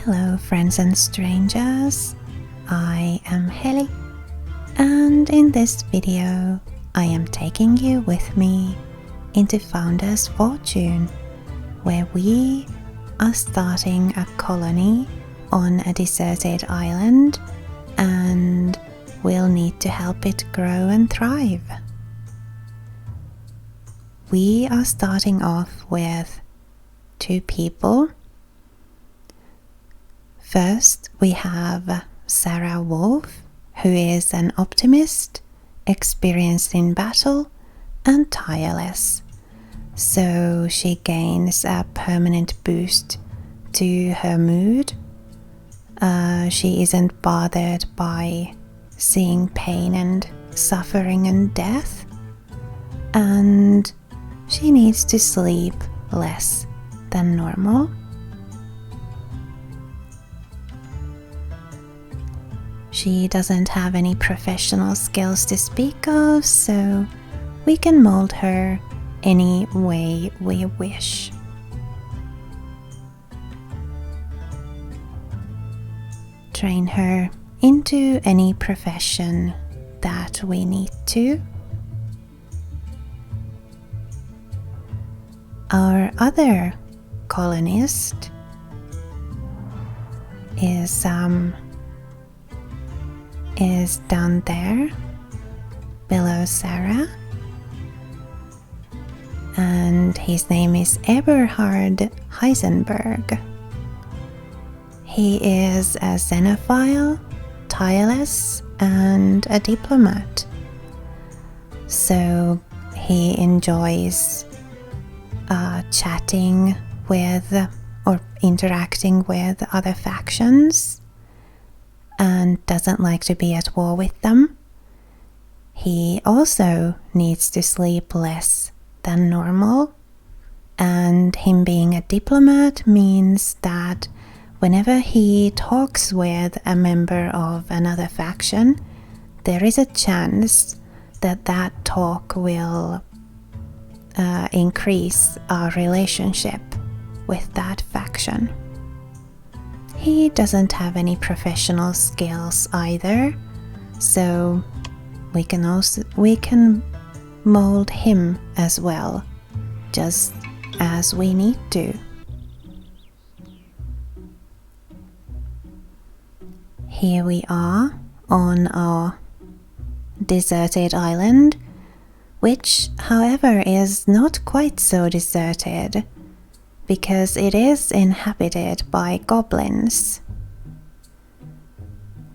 Hello friends and strangers, I am Heli, and in this video I am taking you with me into Founder's Fortune, where we are starting a colony on a deserted island and we'll need to help it grow and thrive. We are starting off with 2 people. First, we have Sarah Wolf, who is an optimist, experienced in battle, and tireless. So she gains a permanent boost to her mood. She isn't bothered by seeing pain and suffering and death. And she needs to sleep less than normal. She doesn't have any professional skills to speak of, so we can mold her any way we wish. Train her into any profession that we need to. Our other colonist is down there below Sarah, and his name is Eberhard Heisenberg. He is a xenophile, tireless, and a diplomat. So he enjoys chatting with or interacting with other factions and doesn't like to be at war with them. He also needs to sleep less than normal, and him being a diplomat means that whenever he talks with a member of another faction, there is a chance that that talk will increase our relationship with that faction. He doesn't have any professional skills either, so we can mold him as well, just as we need to. Here we are on our deserted island, which, however, is not quite so deserted, because it is inhabited by goblins.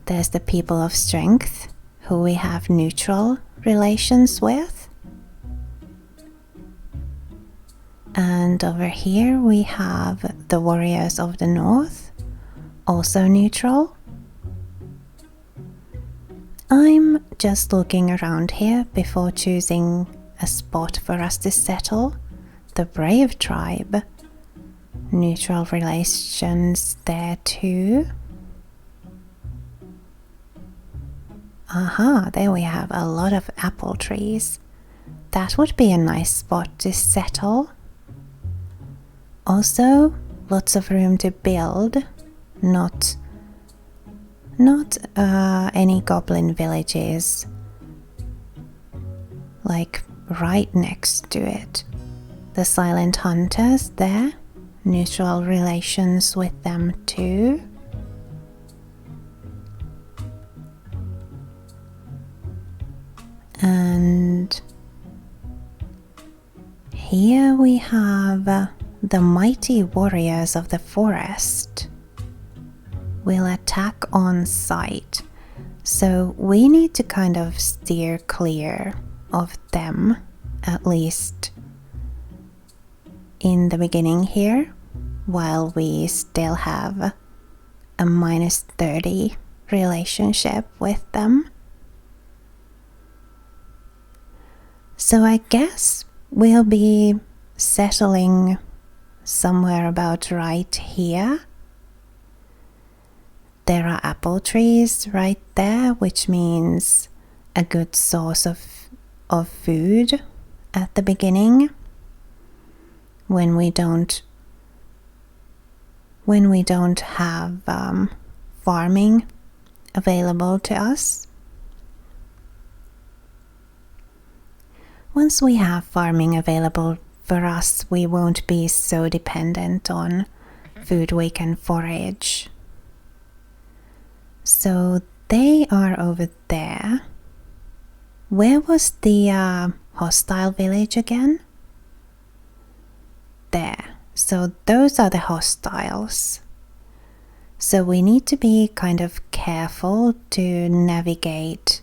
There's the people of strength, who we have neutral relations with. And over here we have the warriors of the north, also neutral. I'm just looking around here before choosing a spot for us to settle. The brave tribe, neutral relations there too. Aha, there we have a lot of apple trees. That would be a nice spot to settle. Also, lots of room to build. Not any goblin villages like right next to it. The silent hunters there, neutral relations with them too. And here we have the mighty warriors of the forest. Will attack on sight, so we need to kind of steer clear of them, at least in the beginning here, while we still have a -30 relationship with them. So I guess we'll be settling somewhere about right here. There are apple trees right there, which means a good source of food at the beginning when we don't when we don't have farming available to us. Once we have farming available for us, we won't be so dependent on food we can forage. So they are over there. Where was the hostile village again? There. So those are the hostiles. So we need to be kind of careful to navigate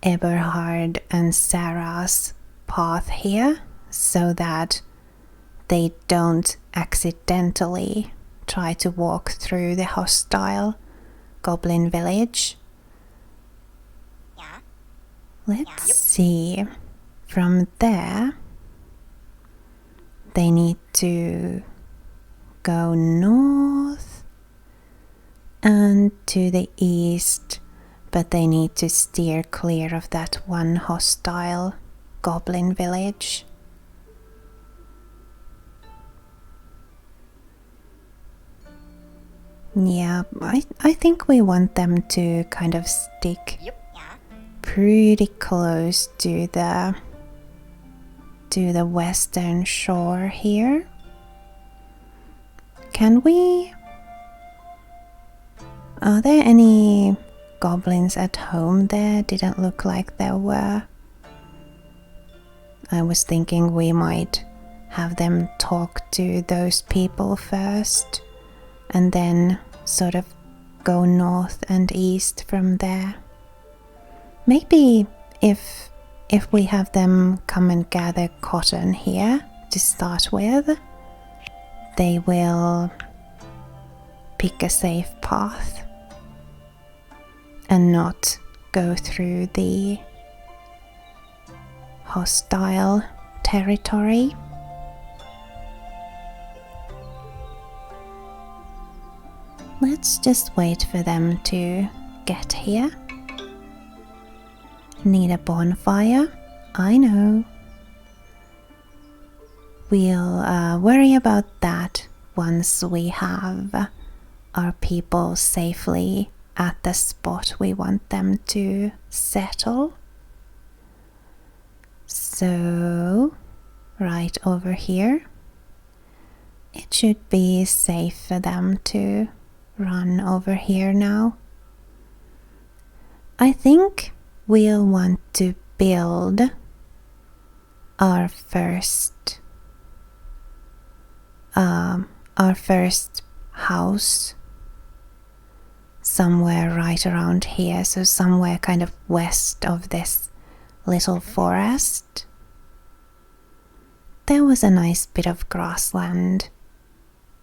Eberhard and Sarah's path here so that they don't accidentally try to walk through the hostile goblin village. Let's see. From there, they need to go north and to the east, but they need to steer clear of that one hostile goblin village. Yeah, I think we want them to kind of stick pretty close to the western shore here. Can we? Are there any goblins at home there? Didn't look like there were. I was thinking we might have them talk to those people first and then sort of go north and east from there. Maybe if we have them come and gather cotton here to start with, they will pick a safe path and not go through the hostile territory. Let's just wait for them to get here. Need a bonfire? I know. We'll worry about that once we have our people safely at the spot we want them to settle. So, right over here, it should be safe for them to run over here now. I think we'll want to build our first house somewhere right around here, so somewhere kind of west of this little forest. There was a nice bit of grassland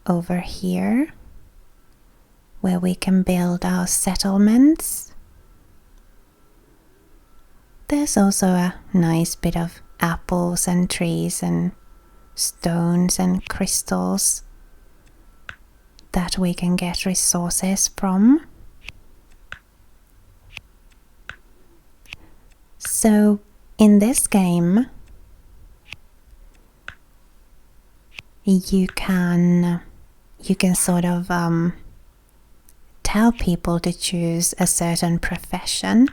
over here where we can build our settlements. There's also a nice bit of apples and trees and stones and crystals that we can get resources from. So in this game, you can sort of tell people to choose a certain profession,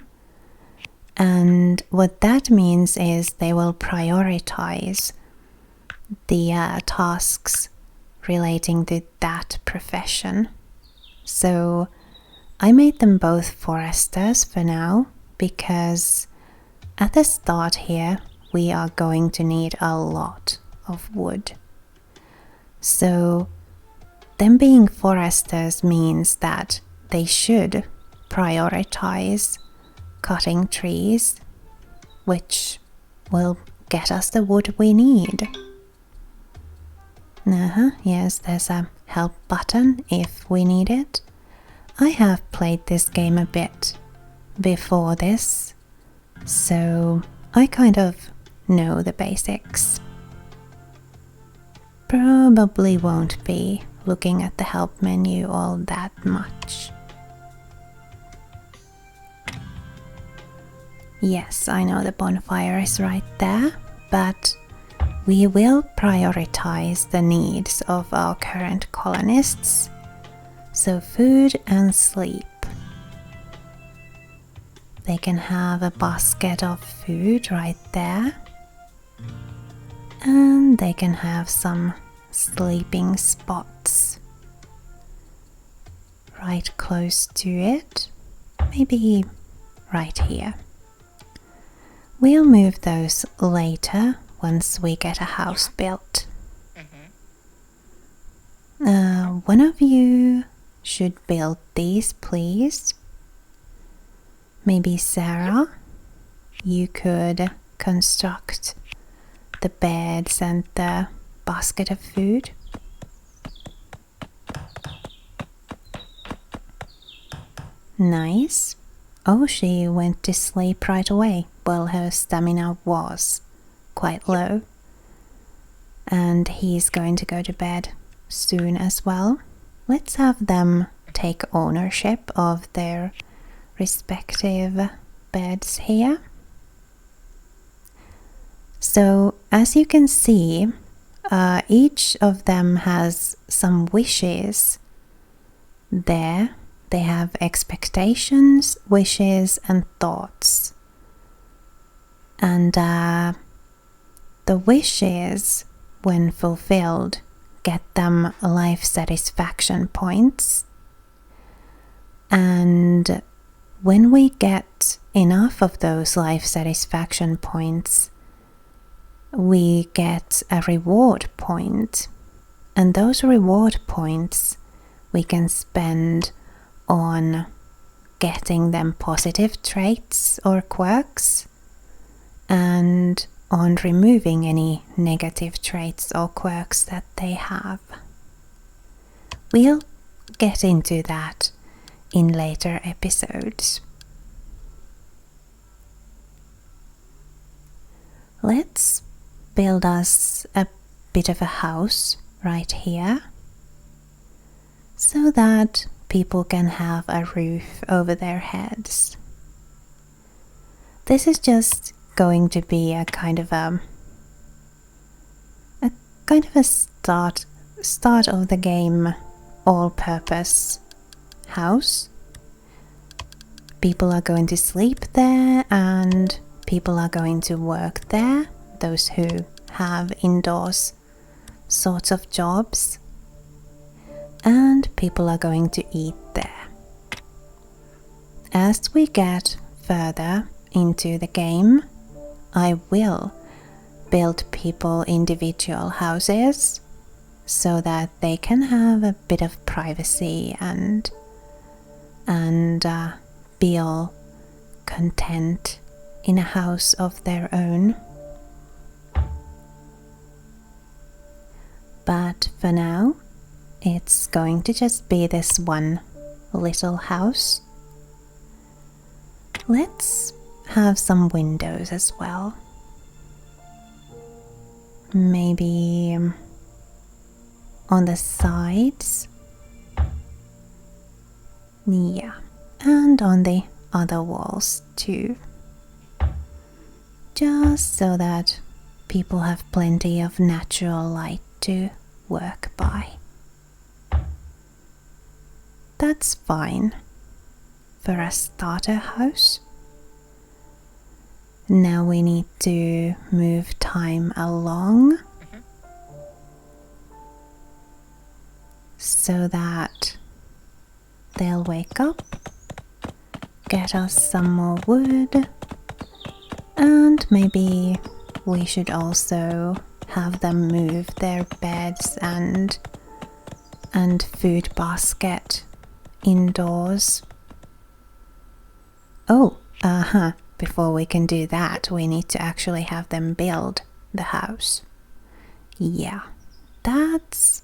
and what that means is they will prioritize the tasks relating to that profession. So I made them both foresters for now, because at the start here we are going to need a lot of wood. So them being foresters means that they should prioritize cutting trees, which will get us the wood we need. Yes, there's a help button if we need it. I have played this game a bit before this, so I kind of know the basics. Probably won't be looking at the help menu all that much. Yes, I know the bonfire is right there, but we will prioritize the needs of our current colonists, so food and sleep. They can have a basket of food right there, and they can have some sleeping spots right close to it, maybe right here. We'll move those later once we get a house built. One of you should build these, please. Maybe Sarah, you could construct the beds and the basket of food. Nice. Oh, she went to sleep right away. Well, her stamina was quite low. And he's going to go to bed soon as well. Let's have them take ownership of their respective beds here. So, as you can see, each of them has some wishes there. They have expectations, wishes, and thoughts. And the wishes, when fulfilled, get them life satisfaction points. And when we get enough of those life satisfaction points, we get a reward point. And those reward points we can spend on getting them positive traits or quirks, and on removing any negative traits or quirks that they have. We'll get into that in later episodes. Let's build us a bit of a house right here, so that people can have a roof over their heads. This is just going to be a kind of a start of the game all-purpose house. People are going to sleep there and people are going to work there, those who have indoors sorts of jobs, and people are going to eat there. As we get further into the game, I will build people individual houses so that they can have a bit of privacy and feel content in a house of their own. But for now, it's going to just be this one little house. Let's have some windows as well. Maybe on the sides. Yeah, and on the other walls too. Just so that people have plenty of natural light to work by. That's fine for a starter house. Now we need to move time along so that they'll wake up, get us some more wood, and maybe we should also have them move their beds and food basket indoors. Before we can do that, we need to actually have them build the house. Yeah, that's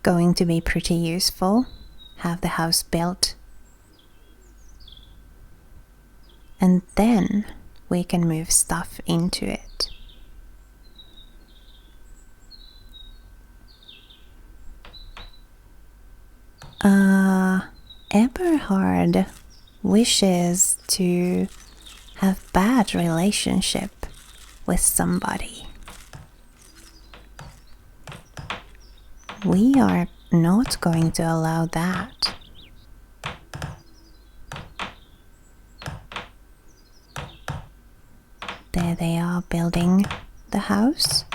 going to be pretty useful. Have the house built. And then we can move stuff into it. Eberhard wishes to have bad relationship with somebody. We are not going to allow that. There they are building the house.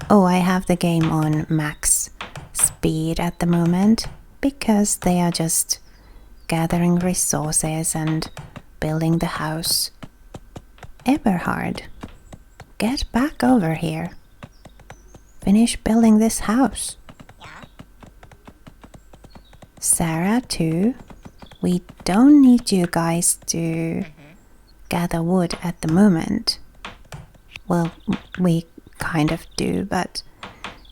Oh, I have the game on max speed at the moment because they are just gathering resources and building the house. Eberhard, get back over here. Finish building this house. Sarah too. We don't need you guys to gather wood at the moment. Well, we kind of do, but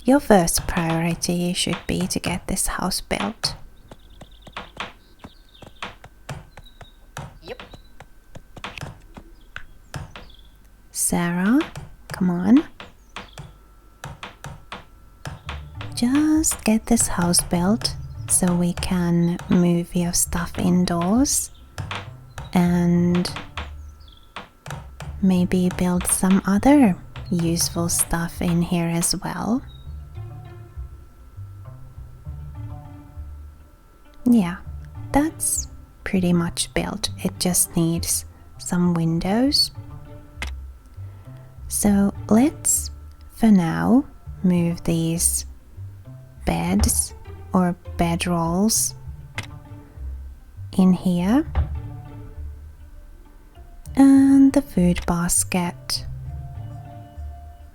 your first priority should be to get this house built. Yep. Sarah, come on. Just get this house built so we can move your stuff indoors and maybe build some other useful stuff in here as well. Yeah, that's pretty much built. It just needs some windows. So let's, for now, move these beds or bedrolls in here. And the food basket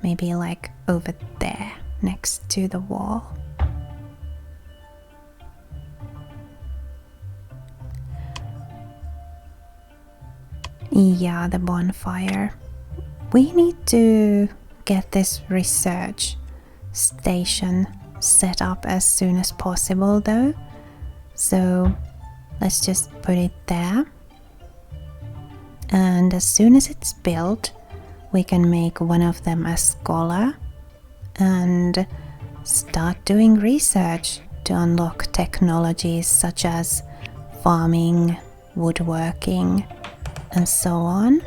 maybe like over there next to the wall. Yeah, the bonfire. We need to get this research station set up as soon as possible though. So let's just put it there. And as soon as it's built, we can make one of them a scholar and start doing research to unlock technologies such as farming, woodworking, and so on.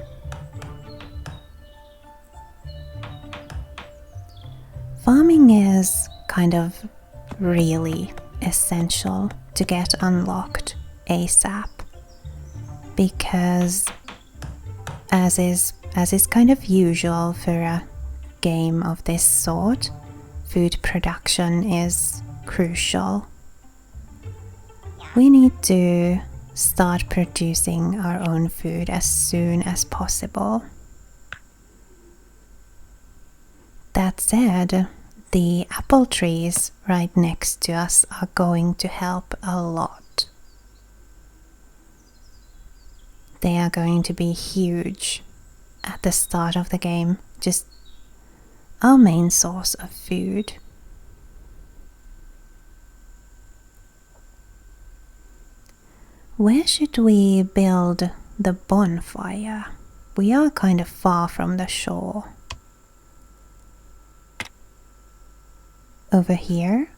Farming is kind of really essential to get unlocked ASAP because as is kind of usual for a game of this sort, food production is crucial. We need to start producing our own food as soon as possible. That said, the apple trees right next to us are going to help a lot. They are going to be huge at the start of the game, just our main source of food. Where should we build the bonfire? We are kind of far from the shore. Over here,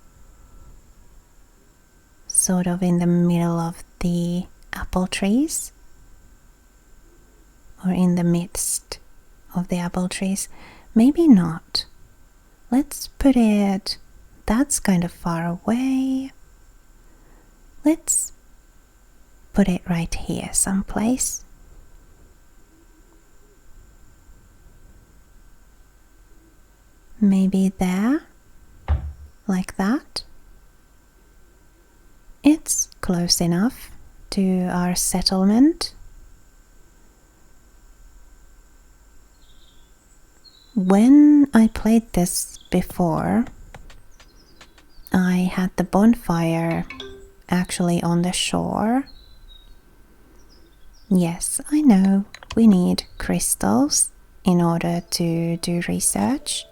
sort of in the middle of the apple trees, or in the midst of the apple trees. Maybe not. Let's put it, that's kind of far away. Let's put it right here someplace. Maybe there, like that. It's close enough to our settlement. When I played this before, I had the bonfire actually on the shore. Yes, I know we need crystals in order to do research,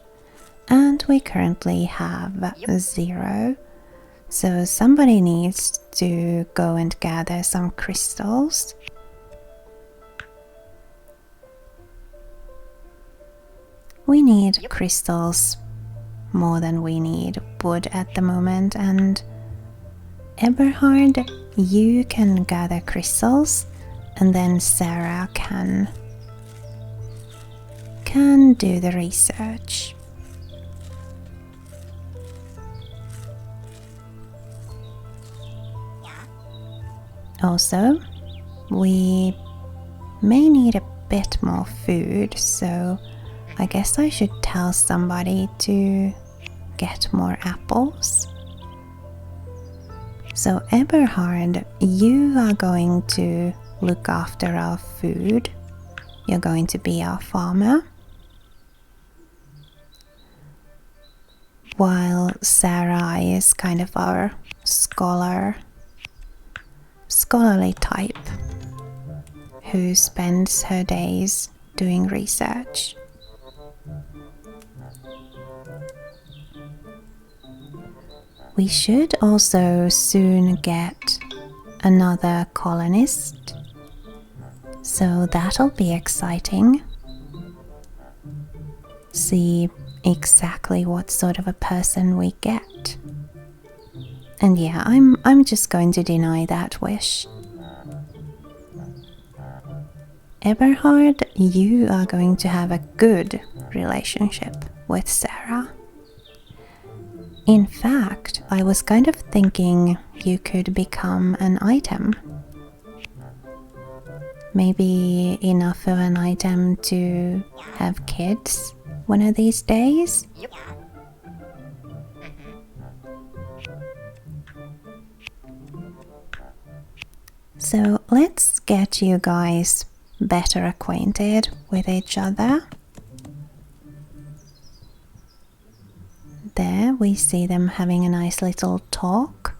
and we currently have 0. So somebody needs to go and gather some crystals. We need crystals more than we need wood at the moment, and Eberhard, you can gather crystals, and then Sarah can do the research. Also, we may need a bit more food, so I guess I should tell somebody to get more apples. So Eberhard, you are going to look after our food. You're going to be our farmer. While Sarah is kind of our scholarly type who spends her days doing research. We should also soon get another colonist, so that'll be exciting. See exactly what sort of a person we get. And yeah, I'm just going to deny that wish. Eberhard, you are going to have a good relationship with Sarah. In fact, I was kind of thinking you could become an item. Maybe enough of an item to have kids one of these days? So let's get you guys better acquainted with each other. There we see them having a nice little talk.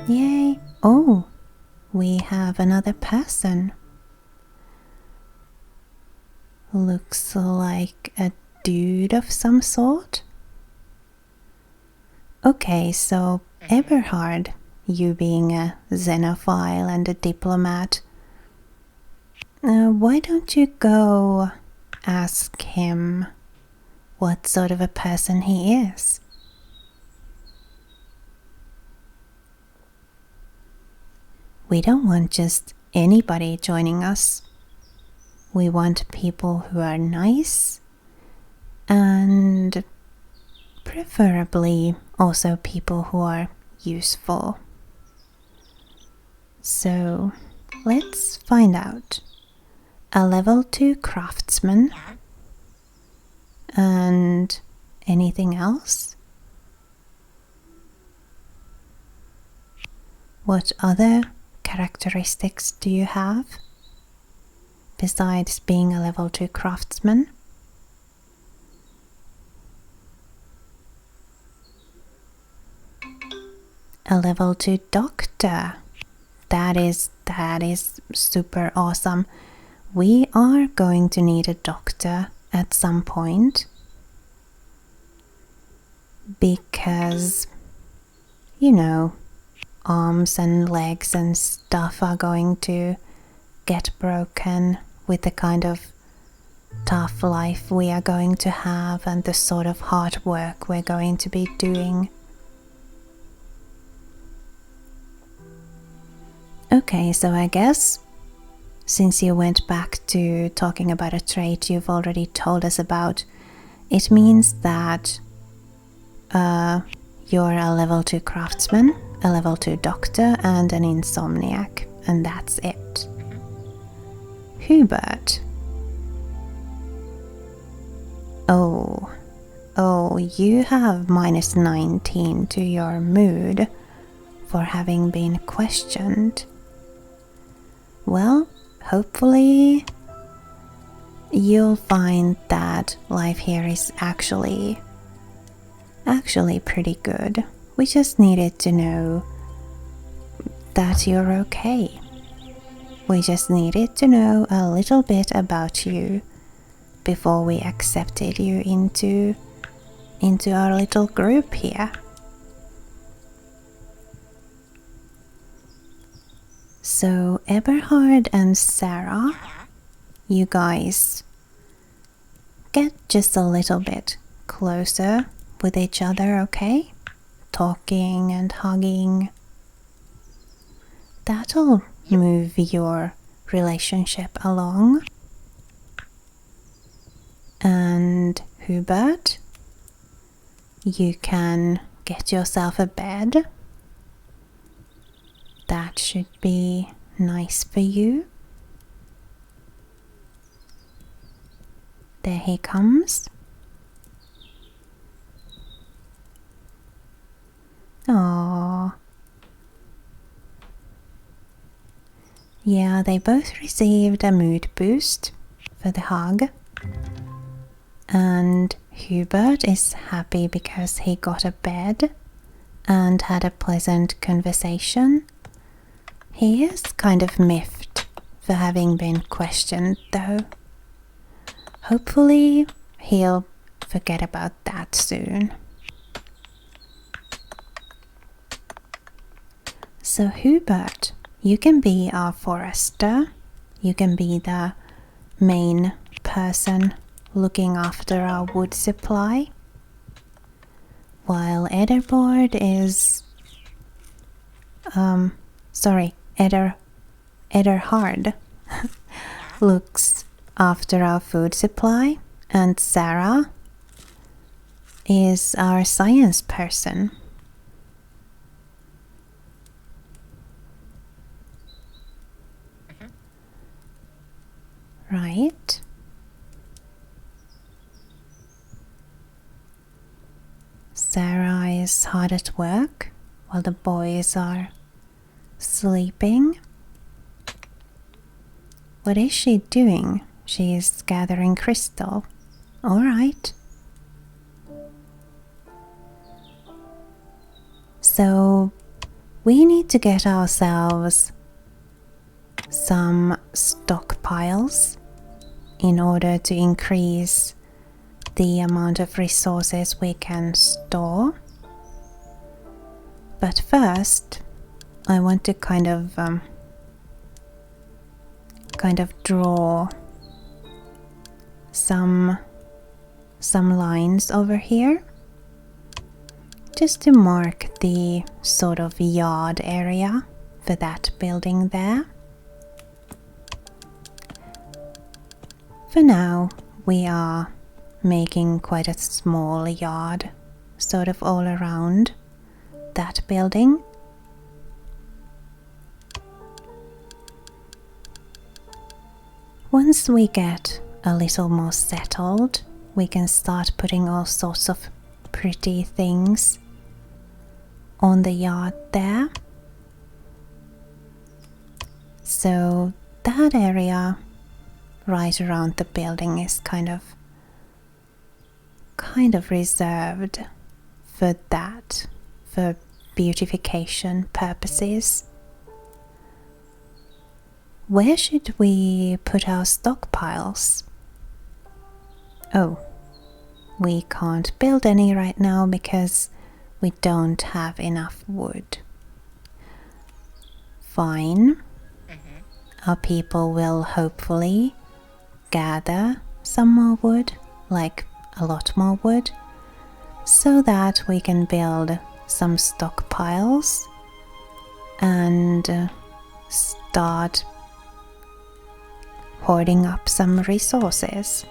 Yay! Oh, we have another person. Looks like a dude of some sort. Okay, so Eberhard, you being a xenophile and a diplomat, why don't you go ask him what sort of a person he is? We don't want just anybody joining us. We want people who are nice and preferably also people who are useful. So let's find out. A level 2 craftsman. And anything else? What other characteristics do you have besides being a level 2 craftsman? A level 2 doctor. That is super awesome. We are going to need a doctor at some point because, you know, arms and legs and stuff are going to get broken with the kind of tough life we are going to have and the sort of hard work we're going to be doing. Okay, so I guess since you went back to talking about a trait you've already told us about, it means that you're a level 2 craftsman, a level 2 doctor, and an insomniac, and that's it. Hubert. Oh, you have minus 19 to your mood for having been questioned. Well, hopefully you'll find that life here is actually pretty good. We just needed to know that you're okay. We just needed to know a little bit about you before we accepted you into our little group here. So Eberhard and Sarah, you guys get just a little bit closer with each other, okay? Talking and hugging. That'll move your relationship along. And Hubert, you can get yourself a bed should be nice for you. There he comes. Aww. Yeah, they both received a mood boost for the hug. And Hubert is happy because he got a bed and had a pleasant conversation. He is kind of miffed for having been questioned though. Hopefully he'll forget about that soon. So Hubert, you can be our forester. You can be the main person looking after our wood supply. While Ederbord is... Ederhard looks after our food supply, and Sarah is our science person. Right. Sarah is hard at work while the boys are sleeping. What is she doing? She is gathering crystal. Alright. So we need to get ourselves some stockpiles in order to increase the amount of resources we can store. But first, I want to kind of draw some lines over here, just to mark the sort of yard area for that building there. For now, we are making quite a small yard, sort of all around that building. Once we get a little more settled, we can start putting all sorts of pretty things on the yard there. So that area right around the building is kind of reserved for that, for beautification purposes. Where should we put our stockpiles? Oh, we can't build any right now because we don't have enough wood. Fine. Our people will hopefully gather some more wood, like a lot more wood, so that we can build some stockpiles and start hoarding up some resources.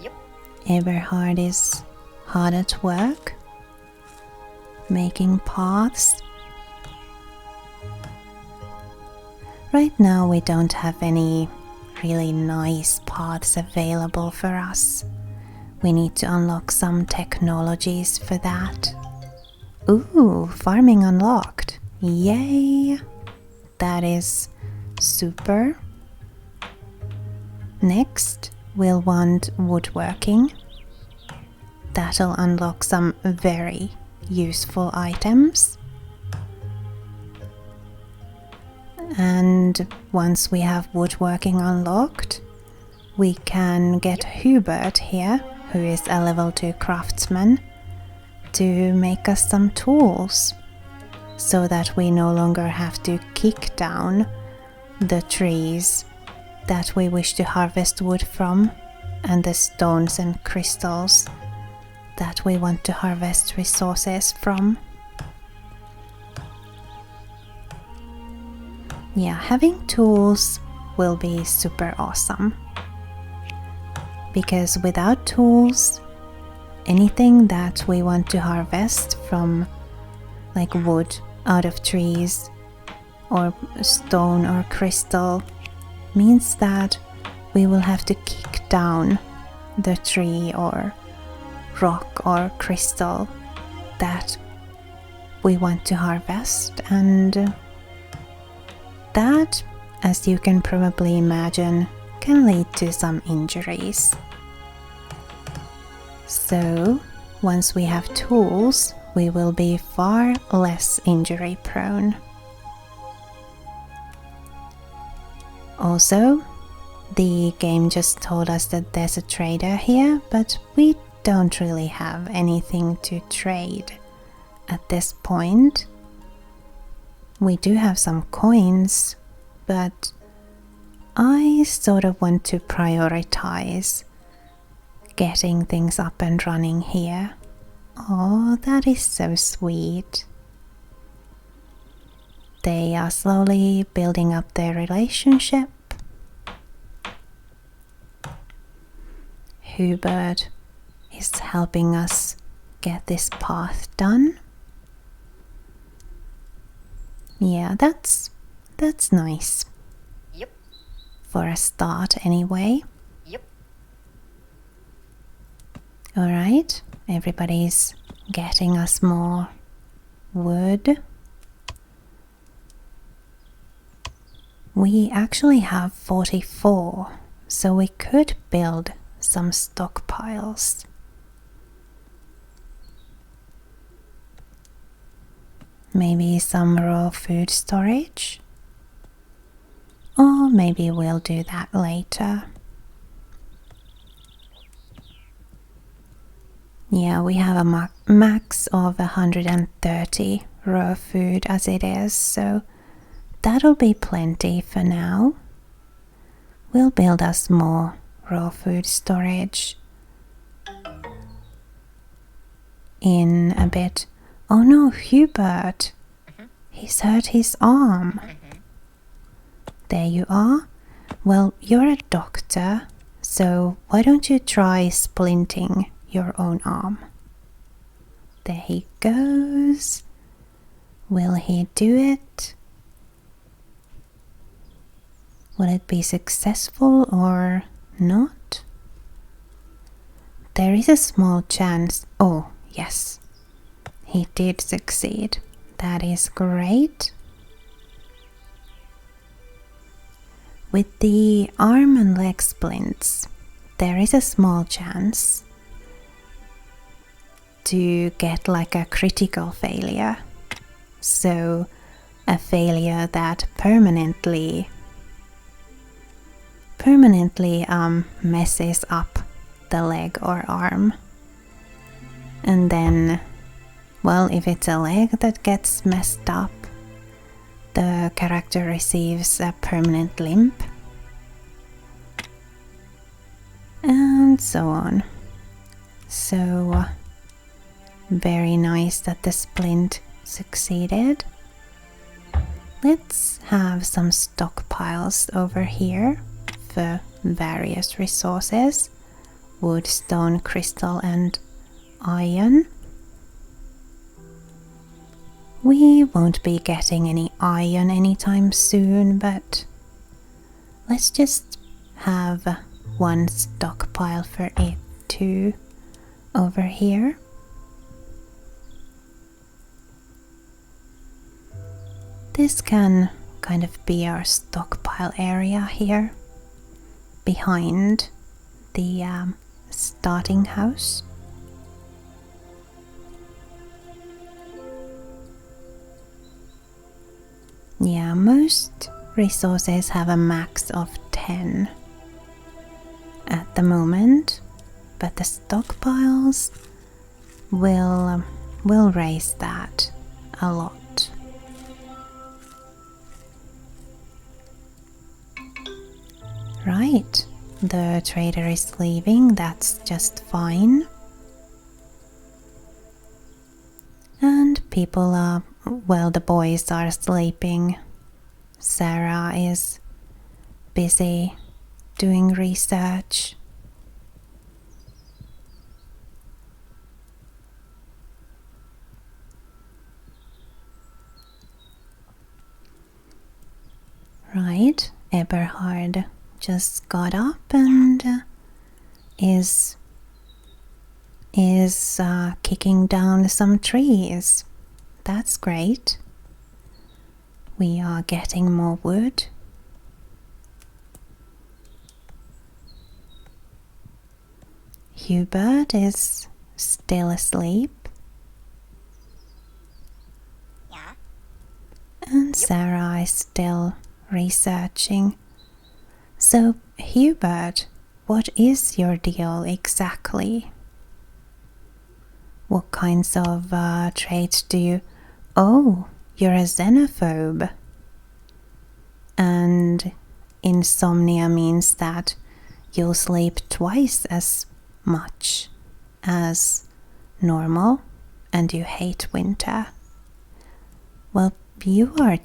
Yep. Eberhard is hard at work, making paths. Right now we don't have any really nice paths available for us. We need to unlock some technologies for that. Ooh, farming unlocked. Yay! That is super. Next, we'll want woodworking. That'll unlock some very useful items. And once we have woodworking unlocked, we can get Hubert here, who is a level 2 craftsman, to make us some tools, so that we no longer have to kick down the trees that we wish to harvest wood from, and the stones and crystals that we want to harvest resources from. Yeah, having tools will be super awesome, because without tools anything that we want to harvest from, like wood out of trees or stone or crystal, means that we will have to kick down the tree or rock or crystal that we want to harvest, and that, as you can probably imagine, can lead to some injuries. So once we have tools, we will be far less injury prone. Also, the game just told us that there's a trader here, but we don't really have anything to trade at this point. We do have some coins, but I sort of want to prioritize getting things up and running here. Oh, that is so sweet. They are slowly building up their relationship. Hubert is helping us get this path done. Yeah, that's nice. Yep. For a start anyway. Yep. Alright, everybody's getting us more wood. We actually have 44, so we could build some stockpiles. Maybe some raw food storage? Or maybe we'll do that later. Yeah, we have a max of 130 raw food as it is, so that'll be plenty for now. We'll build us more raw food storage in a bit. Oh no, Hubert! He's hurt his arm. There you are. Well, you're a doctor, so why don't you try splinting your own arm? There he goes. Will he do it? Will it be successful or not? There is a small chance. Oh, yes. He did succeed. That is great. With the arm and leg splints, there is a small chance to get like a critical failure. So a failure that permanently messes up the leg or arm. And then, well, if it's a leg that gets messed up, the character receives a permanent limp. And so on. So, very nice that the splint succeeded. Let's have some stockpiles over here for various resources: wood, stone, crystal, and iron. We won't be getting any iron anytime soon, but let's just have one stockpile for it too over here. This can kind of be our stockpile area here behind the starting house. Yeah, most resources have a max of 10 at the moment, but the stockpiles will raise that a lot. Right, the trader is leaving, that's just fine. And people are, well, the boys are sleeping. Sarah is busy doing research. Right, Eberhard just got up and is kicking down some trees. That's great. We are getting more wood. Hubert is still asleep. Yeah. And Sarah is still researching. So, Hubert, what is your deal exactly? What kinds of traits do you... Oh, you're a xenophobe. And insomnia means that you'll sleep twice as much as normal and you hate winter. Well, you're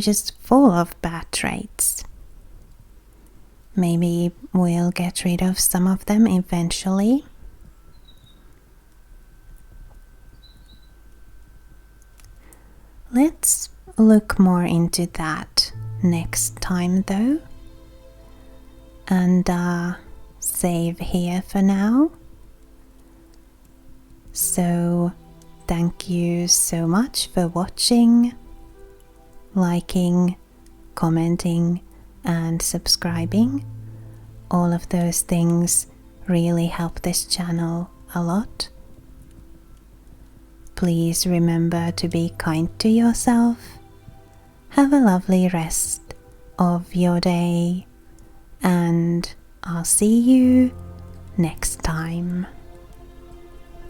just full of bad traits. Maybe we'll get rid of some of them eventually. Let's look more into that next time though. And save here for now. So thank you so much for watching, liking, commenting and subscribing. All of those things really help this channel a lot. Please remember to be kind to yourself. Have a lovely rest of your day, and I'll see you next time.